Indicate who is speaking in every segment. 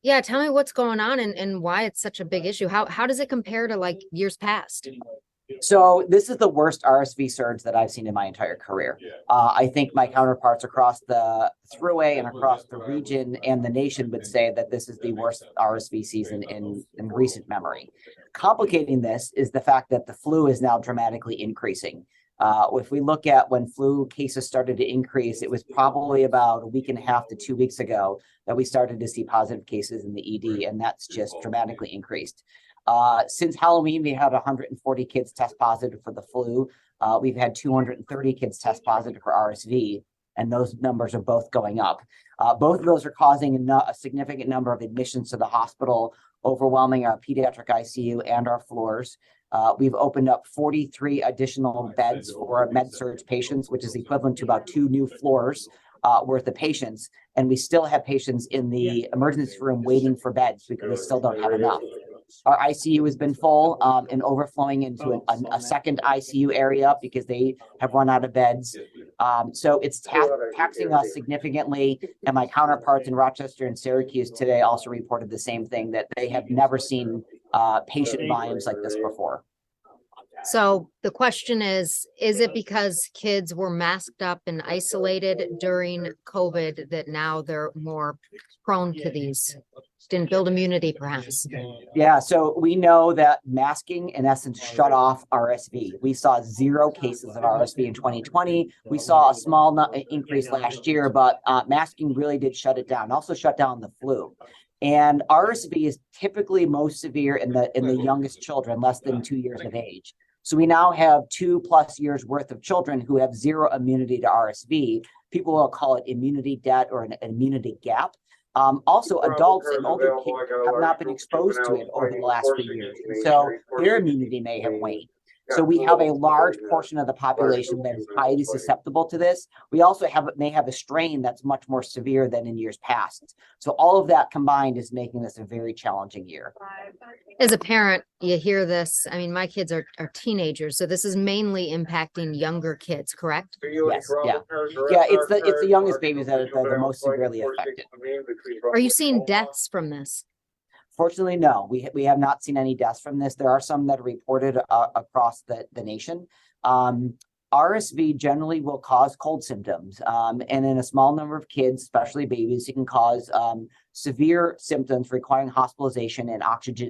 Speaker 1: Yeah, tell me what's going on and why it's such a big issue. How does it compare to like years past?
Speaker 2: So this is the worst RSV surge that I've seen in my entire career. I think my counterparts across the thruway and across the region and the nation would say that this is the worst RSV season in recent memory. Complicating this is the fact that the flu is now dramatically increasing. If we look at when flu cases started to increase, it was probably about a week and a half to 2 weeks ago that we started to see positive cases in the ED, and that's just dramatically increased. Since Halloween, we had 140 kids test positive for the flu. We've had 230 kids test positive for RSV, and those numbers are both going up. Both of those are causing a significant number of admissions to the hospital, overwhelming our pediatric ICU and our floors. We've opened up 43 additional beds for med-surg patients, which is equivalent to about 2 new floors worth of patients. And we still have patients in the emergency room waiting for beds because we still don't have enough. Our ICU has been full and overflowing into a second ICU area because they have run out of beds. So it's taxing us significantly. And my counterparts in Rochester and Syracuse today also reported the same thing, that they have never seen patient volumes like this before.
Speaker 1: So the question is it because kids were masked up and isolated during COVID that now they're more prone to these? Didn't build immunity, perhaps?
Speaker 2: Yeah, so we know that masking, in essence, shut off RSV. We saw 0 cases of RSV in 2020. We saw a small increase last year, but masking really did shut it down. Also shut down the flu. And RSV is typically most severe in the youngest children, less than 2 years of age. So we now have 2+ years worth of children who have 0 immunity to RSV. People will call it immunity debt or an immunity gap. Also, adults and older kids have not been exposed to it over the last few years. So their immunity may have waned. So we have a large portion of the population that is highly susceptible to this. We also may have a strain that's much more severe than in years past. So all of that combined is making this a very challenging year.
Speaker 1: As a parent, you hear this. I mean, my kids are teenagers, so this is mainly impacting younger kids, correct?
Speaker 2: Yes, yeah. Yeah, it's the youngest babies that are the most severely affected.
Speaker 1: Are you seeing deaths from this?
Speaker 2: Fortunately, no, we have not seen any deaths from this. There are some that are reported across the nation. RSV generally will cause cold symptoms, and in a small number of kids, especially babies, it can cause severe symptoms requiring hospitalization and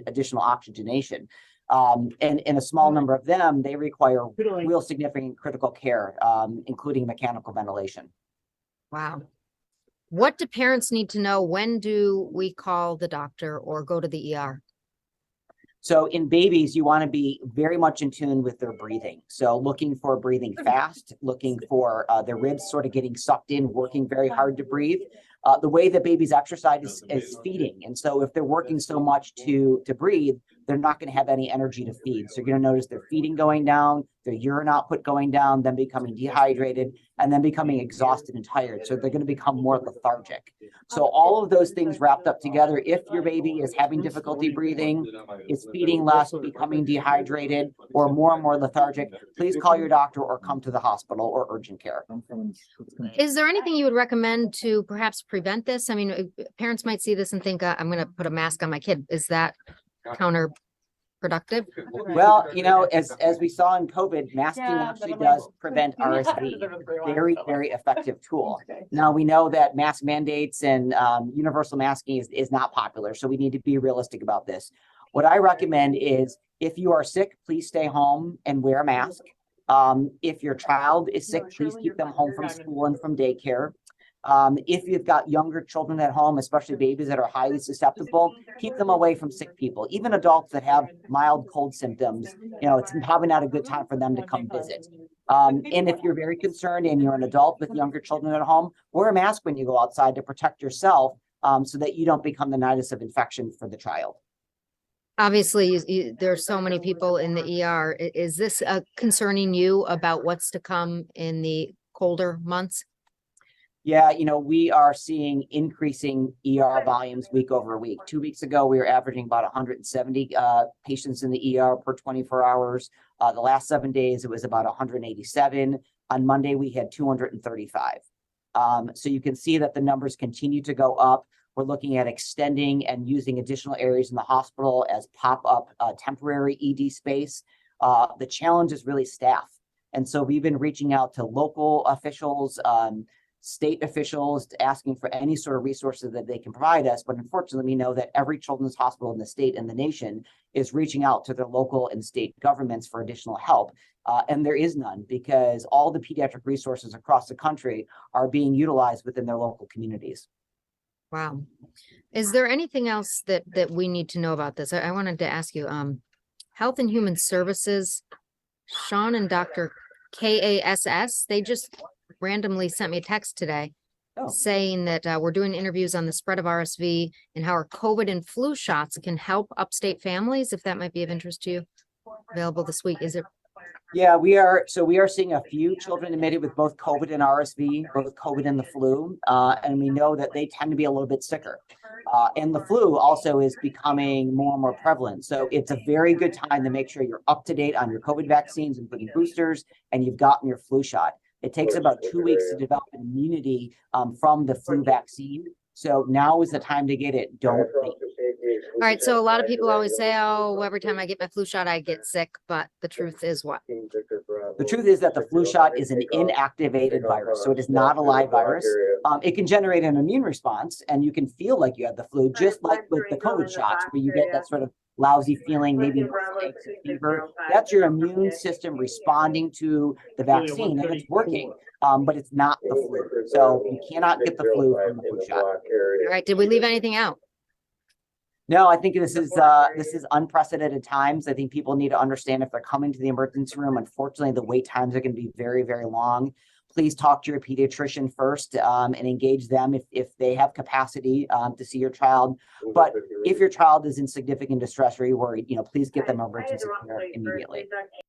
Speaker 2: additional oxygenation. And in a small number of them, they require real significant critical care, including mechanical ventilation.
Speaker 1: Wow. What do parents need to know? When do we call the doctor or go to the ER?
Speaker 2: So in babies, you want to be very much in tune with their breathing. So looking for breathing fast, looking for their ribs sort of getting sucked in, working very hard to breathe. The way that babies exercise is feeding. And so if they're working so much to breathe, they're not going to have any energy to feed. So you're going to notice their feeding going down, their urine output going down, then becoming dehydrated, and then becoming exhausted and tired. So they're going to become more lethargic. So all of those things wrapped up together, if your baby is having difficulty breathing, is feeding less, becoming dehydrated, or more and more lethargic, please call your doctor or come to the hospital or urgent care.
Speaker 1: Is there anything you would recommend to perhaps prevent this? I mean, parents might see this and think, I'm going to put a mask on my kid. Is that counterproductive?
Speaker 2: Well, as we saw in COVID, masking actually does prevent RSV. Very, very effective tool. Now, we know that mask mandates and universal masking is not popular, so we need to be realistic about this. What I recommend is, if you are sick, please stay home and wear a mask. If your child is sick, please keep them home from school and from daycare. If you've got younger children at home, especially babies that are highly susceptible, keep them away from sick people. Even adults that have mild cold symptoms, it's probably not a good time for them to come visit. And if you're very concerned and you're an adult with younger children at home, wear a mask when you go outside to protect yourself, so that you don't become the nidus of infection for the child.
Speaker 1: Obviously, there's so many people in the ER. Is this concerning you about what's to come in the colder months?
Speaker 2: Yeah, we are seeing increasing ER volumes week over week. 2 weeks ago, we were averaging about 170 patients in the ER per 24 hours. The last 7 days, it was about 187. On Monday, we had 235. So you can see that the numbers continue to go up. We're looking at extending and using additional areas in the hospital as pop-up temporary ED space. The challenge is really staff. And so we've been reaching out to local officials, state officials, asking for any sort of resources that they can provide us. But unfortunately, we know that every children's hospital in the state and the nation is reaching out to their local and state governments for additional help. And there is none, because all the pediatric resources across the country are being utilized within their local communities.
Speaker 1: Wow. Is there anything else that we need to know about this? I wanted to ask you, Health and Human Services, Sean and Dr. KASS, they just randomly sent me a text today saying that we're doing interviews on the spread of RSV and how our COVID and flu shots can help upstate families, if that might be of interest to you. Available this week. Is it?
Speaker 2: Yeah, we are. So we are seeing a few children admitted with both COVID and RSV, both COVID and the flu. And we know that they tend to be a little bit sicker. And the flu also is becoming more and more prevalent. So it's a very good time to make sure you're up to date on your COVID vaccines, including boosters, and you've gotten your flu shot. It takes about 2 weeks to develop immunity from the flu vaccine. So now is the time to get it. Don't wait.
Speaker 1: All right. So a lot of people always say, oh, every time I get my flu shot, I get sick. But the truth is what?
Speaker 2: The truth is that the flu shot is an inactivated virus. So it is not a live virus. It can generate an immune response, and you can feel like you have the flu, just like with the COVID shots, where you get that sort of lousy feeling, maybe fever. That's your immune system responding to the vaccine, and it's working, but it's not the flu. So you cannot get the flu from the flu shot.
Speaker 1: All right. Did we leave anything out?
Speaker 2: No, I think this is unprecedented times. I think people need to understand if they're coming to the emergency room, unfortunately, the wait times are going to be very, very long. Please talk to your pediatrician first and engage them if they have capacity to see your child. But if your child is in significant distress or you're worried, please get them emergency care immediately.